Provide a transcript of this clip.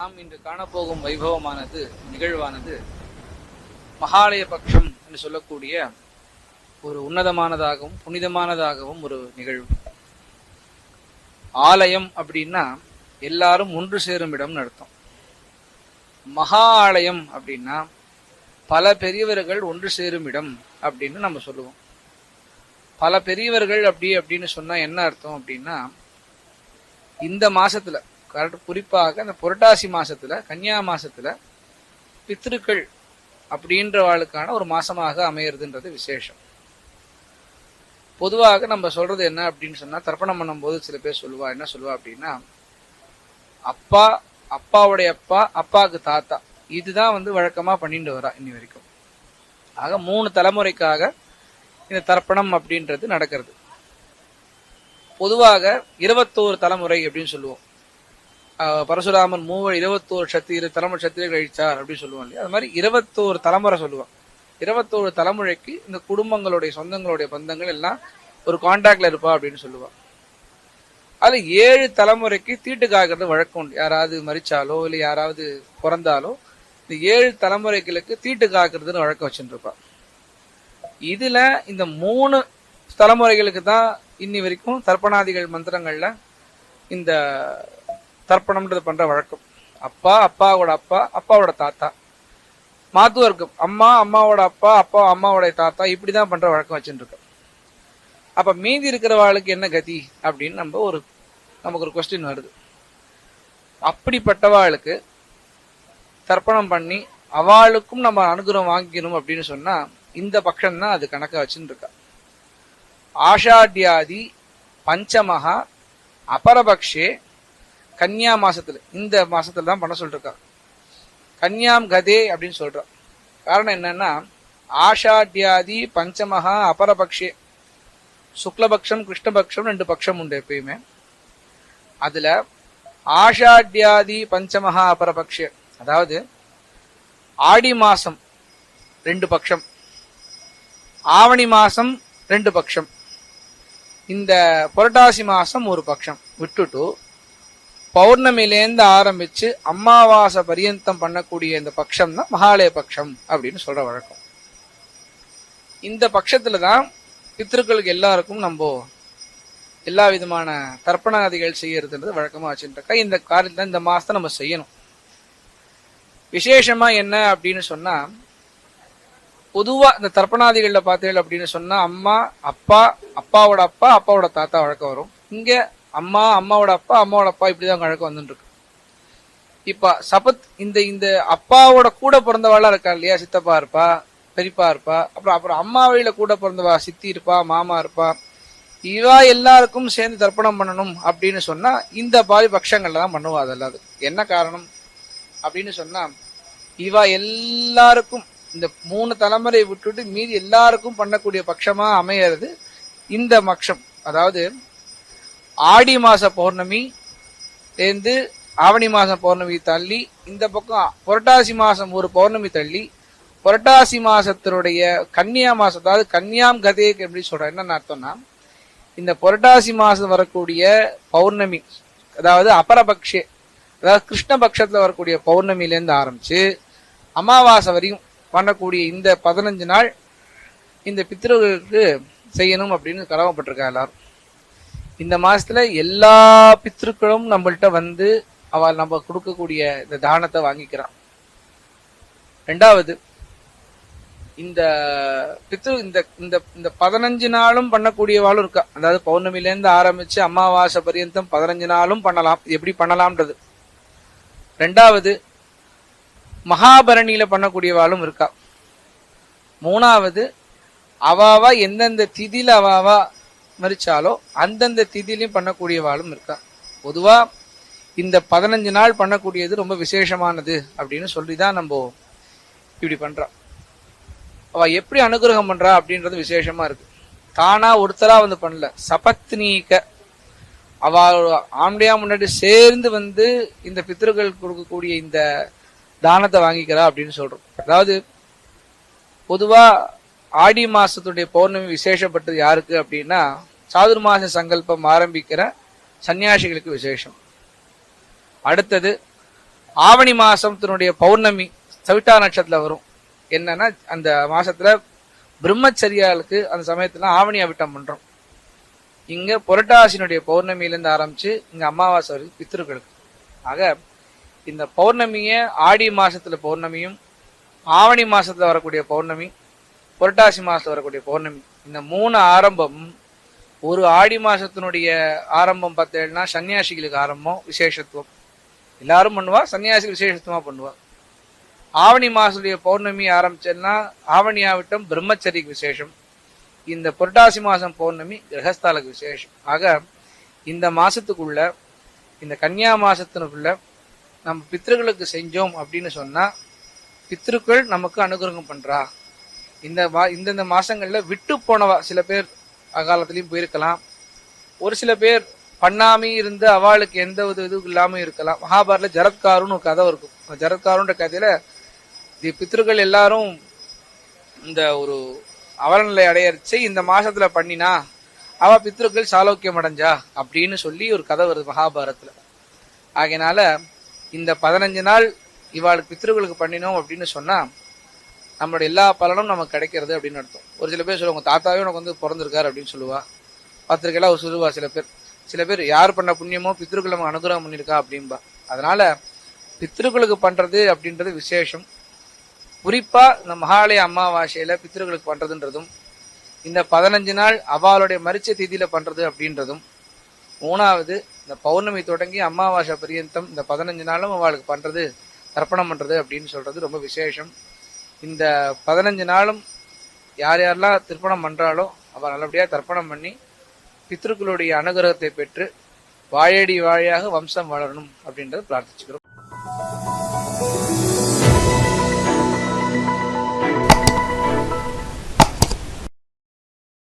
நாம் இன்று காணப்போகும் வைபவமானது நிகழ்வானது மகாலய பட்சம் என்று சொல்லக்கூடிய ஒரு உன்னதமானதாகவும் புனிதமானதாகவும் ஒரு நிகழ்வு. ஆலயம் அப்படின்னா எல்லாரும் ஒன்று சேரும் இடம்னு அர்த்தம். மகா ஆலயம் அப்படின்னா பல பெரியவர்கள் ஒன்று சேரும் இடம் அப்படின்னு நம்ம சொல்லுவோம். பல பெரியவர்கள் அப்படின்னு சொன்னா என்ன அர்த்தம் அப்படின்னா, இந்த மாசத்துல குறிப்பாக அந்த புரட்டாசி மாசத்துல கன்னியா மாசத்துல பித்ருக்கள் அப்படின்றவாளுக்கான ஒரு மாசமாக அமையறதுன்றது விசேஷம். பொதுவாக நம்ம சொல்றது என்ன அப்படின்னு சொன்னா, தர்ப்பணம் பண்ணும் போது சில பேர் என்ன சொல்லுவா அப்படின்னா, அப்பா, அப்பாவுடைய அப்பா, அப்பாவுக்கு தாத்தா, இதுதான் வழக்கமா பண்ணிட்டு வரா இன்னி வரைக்கும். ஆக 3 தலைமுறைக்காக இந்த தர்ப்பணம் அப்படின்றது நடக்கிறது. பொதுவாக 21 தலைமுறை அப்படின்னு சொல்லுவோம். பரசுராமன் 21 தலைமுறை சத்திரிகள் அழிச்சார் அப்படின்னு சொல்லுவோம் இல்லையா, அது மாதிரி 21 தலைமுறை சொல்லுவான். 21 தலைமுறைக்கு இந்த குடும்பங்களுடைய சொந்தங்களுடைய பந்தங்கள் எல்லாம் ஒரு கான்டாக்ட்ல இருப்பா அப்படின்னு சொல்லுவான். அது 7 தலைமுறைக்கு தீட்டு காக்கிறது வழக்கம் உண்டு. யாராவது மரிச்சாலோ இல்லை யாராவது பிறந்தாலோ இந்த 7 தலைமுறைகளுக்கு தீட்டு காக்கிறதுன்னு வழக்கம் வச்சுட்டு இருப்பான். இதுல இந்த 3 தலைமுறைகளுக்கு தான் இன்னி வரைக்கும் தர்ப்பணாதிகள் மந்திரங்கள்ல இந்த தர்ப்பணம்ன்றது பண்ற வழக்கம். அப்பா, அப்பாவோட அப்பா, அப்பாவோட தாத்தா, மாத்துவர்க்கம் அம்மா, அம்மாவோட அப்பா, அப்பா அம்மாவோட தாத்தா, இப்படிதான் பண்ற வழக்கம் வச்சுட்டு இருக்கோம். அப்ப மீதி இருக்கிறவாளுக்கு என்ன கதி அப்படின்னு நமக்கு ஒரு கொஸ்டின் வருது. அப்படிப்பட்டவாளுக்கு தர்ப்பணம் பண்ணி அவளுக்கும் நம்ம அனுகிரகம் வாங்கிக்கணும் அப்படின்னு சொன்னா இந்த பட்சம் தான் அது கணக்கா வச்சுட்டு இருக்கா. ஆஷாட்யாதி பஞ்சமகா அபரபக்ஷே கன்னியா மாசத்துல, இந்த மாசத்துல தான் பண்ண சொல்லிருக்கா. கன்யாம் கதே அப்படின்னு சொல்றா. காரணம் என்னன்னா, ஆஷாட்யாதி பஞ்சமகா அபரபக்ஷே, சுக்லபக்ஷம் கிருஷ்ணபக்ஷம் 2 பட்சம் உண்டு எப்பயுமே. அதுல ஆஷாட்யாதி பஞ்சமகா அபரபக்ஷே, அதாவது ஆடி மாசம் 2 பட்சம், ஆவணி மாசம் 2 பட்சம், இந்த புரட்டாசி மாசம் 1 பட்சம் விட்டுட்டு பௌர்ணமிலேருந்து ஆரம்பிச்சு அமாவாசை பரியந்தம் பண்ணக்கூடிய இந்த பட்சம் தான் மகாலய பட்சம் அப்படின்னு சொல்ற வழக்கம். இந்த பட்சத்துலதான் பித்ருக்களுக்கு எல்லாருக்கும் நம்ம எல்லா விதமான தர்ப்பணாதிகள் செய்யறதுன்றது வழக்கமா வச்சுருக்கா. இந்த காரியத்தை இந்த மாசத்தை நம்ம செய்யணும். விசேஷமா என்ன அப்படின்னு சொன்னா, பொதுவா இந்த தர்ப்பணாதிகள்ல பார்த்தீர்கள் அப்படின்னு சொன்னா அம்மா, அப்பா, அப்பாவோட அப்பா, அப்பாவோட தாத்தா வழக்கம் வரும். இங்க அம்மா, அம்மாவோட அப்பா, அம்மாவோட அப்பா, இப்படிதான் வழக்கம் வந்துட்டு இருக்கு. இப்ப சபத் இந்த அப்பாவோட கூட பிறந்தவாளா இருக்கா இல்லையா, சித்தப்பா இருப்பா, பெரியப்பா இருப்பா, அப்புறம் அம்மா வழியில கூட பிறந்தவா சித்தி இருப்பா, மாமா இருப்பா, இவா எல்லாருக்கும் சேர்ந்து தர்ப்பணம் பண்ணணும் அப்படின்னு சொன்னா இந்த பாதி பட்சங்கள்ல தான் பண்ணுவா. அதெல்லாம் என்ன காரணம் அப்படின்னு சொன்னா, இவா எல்லாருக்கும் இந்த 3 தலைமுறை விட்டுட்டு மீதி எல்லாருக்கும் பண்ணக்கூடிய பட்சமா அமையறது இந்த பட்சம். அதாவது ஆடி மாச பௌர்ணமி சேர்ந்து ஆவணி மாசம் பௌர்ணமி தள்ளி, இந்த பக்கம் புரட்டாசி மாசம் 1 பௌர்ணமி தள்ளி, புரட்டாசி மாசத்தினுடைய கன்னியா மாசம், அதாவது கன்யாம் கதே எப்படி சொல்ற, என்னன்னு அர்த்தம்னா, இந்த புரட்டாசி மாசம் வரக்கூடிய பௌர்ணமி, அதாவது அபரபக்ஷே, அதாவது கிருஷ்ணபக்ஷத்துல வரக்கூடிய பௌர்ணமியிலேருந்து ஆரம்பிச்சு அமாவாசை வரையும் பண்ணக்கூடிய இந்த 15 நாள் இந்த பித்ருக்களுக்கு செய்யணும் அப்படின்னு கடமைப்பட்டிருக்கா எல்லாரும். இந்த மாசத்துல எல்லா பித்ருக்களும் நம்மள்கிட்ட அவள் நம்ம கொடுக்கக்கூடிய இந்த தானத்தை வாங்கிக்கிறான். 2வது, இந்த பித்ரு இந்த 15 நாளும் பண்ணக்கூடியவாளும் இருக்கா. அதாவது பௌர்ணமிலேருந்து ஆரம்பிச்சு அமாவாசை பரியந்தம் 15 நாளும் பண்ணலாம். எப்படி பண்ணலாம்ன்றது. 2வது, மகாபரணியில பண்ணக்கூடியவாளும் இருக்கா. 3வது, அவாவா எந்தெந்த திதியில அவாவா மரிச்சாலோ அந்தந்த திதியிலையும் பண்ணக்கூடியவாளும் இருக்கா. பொதுவா இந்த 15 நாள் பண்ணக்கூடியது ரொம்ப விசேஷமானது அப்படின்னு சொல்லிதான் நம்ம இப்படி பண்றா. அவ எப்படி அனுகிரகம் பண்றா அப்படின்றது விசேஷமா இருக்கு. தானா ஒருத்தரா பண்ணல, சபத்னீக அவ ஆம்படியா முன்னாடி சேர்ந்து இந்த பித்ருக்கள் கொடுக்கக்கூடிய இந்த தானத்தை வாங்கிக்கிறா அப்படின்னு சொல்றோம். அதாவது பொதுவா ஆடி மாசத்துடைய பௌர்ணமி விசேஷப்பட்டது யாருக்கு அப்படின்னா, சாதுர்மாச சங்கல்பம் ஆரம்பிக்கிற சன்னியாசிகளுக்கு விசேஷம். அடுத்தது ஆவணி மாசத்தினுடைய பௌர்ணமி சவிட்டா நட்சத்திரத்துல வரும். என்னன்னா அந்த மாசத்துல பிரம்மச்சரியாளுக்கு அந்த சமயத்துல ஆவணி அவிட்டம் பண்றோம். இங்க புரட்டாசினுடைய பௌர்ணமியிலிருந்து ஆரம்பிச்சு இங்க அமாவாசை வரைக்கும் பித்திருக்களுக்கு. ஆக இந்த பௌர்ணமிய ஆடி மாசத்துல பௌர்ணமியும், ஆவணி மாசத்துல வரக்கூடிய பௌர்ணமி, புரட்டாசி மாசத்துல வரக்கூடிய பௌர்ணமி, இந்த 3 ஆரம்பம் ஒரு ஆடி மாசத்தினுடைய ஆரம்பம் பார்த்தேன்னா சன்னியாசிகளுக்கு ஆரம்பம் விசேஷத்துவம் எல்லாரும் பண்ணுவா, சன்னியாசிகள் விசேஷத்துவமா பண்ணுவா. ஆவணி மாசத்துடைய பௌர்ணமி ஆரம்பிச்சேன்னா ஆவணி ஆவிட்டம் பிரம்மச்சரிக்கு விசேஷம். இந்த புரட்டாசி மாசம் பௌர்ணமி கிரகஸ்தாலுக்கு விசேஷம். ஆக இந்த மாசத்துக்குள்ள, இந்த கன்னியா மாசத்தினுக்குள்ள நம்ம பித்ருக்களுக்கு செஞ்சோம் அப்படின்னு சொன்னா பித்ருக்கள் நமக்கு அனுகிரகம் பண்றா. இந்தந்த மாசங்கள்ல விட்டு போனவா சில பேர் அகாலத்திலையும் போயிருக்கலாம். ஒரு சில பேர் பண்ணாமே இருந்து அவளுக்கு எந்த இதுவும் இல்லாம இருக்கலாம். மகாபாரத ஜரத்காருன்னு ஒரு கதை இருக்கும். ஜரத்காருன்ற கதையில பித்ருக்கள் எல்லாரும் இந்த ஒரு அவலநிலை அடையறிச்சு இந்த மாசத்துல பண்ணினா அவ பித்ருக்கள் சாலோக்கியம் அடைஞ்சா அப்படின்னு சொல்லி ஒரு கதை வருது மகாபாரதத்துல. ஆகையினால இந்த 15 நாள் இவாளுக்கு பித்ருக்களுக்கு பண்ணினோம் அப்படின்னு சொன்னா நம்மளோட எல்லா பலனும் நமக்கு கிடைக்கிறது அப்படின்னு அர்த்தம். ஒரு சில பேர் சொல்லுவாங்க தாத்தாவே உனக்கு வந்து பிறந்திருக்காரு அப்படின்னு சொல்லுவா. பத்திரிக்கைலாம் ஒரு சொல்லுவா. சில பேர் யார் பண்ண புண்ணியமோ பித்ருக்கள் நமக்கு அனுகிரகம் பண்ணியிருக்கா அப்படின்பா. அதனால பித்ருக்களுக்கு பண்றது அப்படின்றது விசேஷம். குறிப்பா இந்த மகாலய அமாவாசையில பித்ருக்களுக்கு பண்றதுன்றதும், இந்த 15 நாள் அவளுடைய மரிச்ச திதியில பண்றது அப்படின்றதும், 3வது இந்த பௌர்ணமி தொடங்கி அமாவாசை பரியந்தம் இந்த 15 நாளும் அவளுக்கு பண்றது தர்ப்பணம் பண்றது அப்படின்னு சொல்றது ரொம்ப விசேஷம். இந்த 15 நாளும் யார் யாரெல்லாம் திருப்பணம் பண்றாளோ அவள் நல்லபடியா தர்ப்பணம் பண்ணி பித்ருக்களுடைய அனுகிரகத்தை பெற்று வாழையடி வாழையாக வம்சம் வளரணும் அப்படின்றத பிரார்த்திச்சுக்கிறோம்.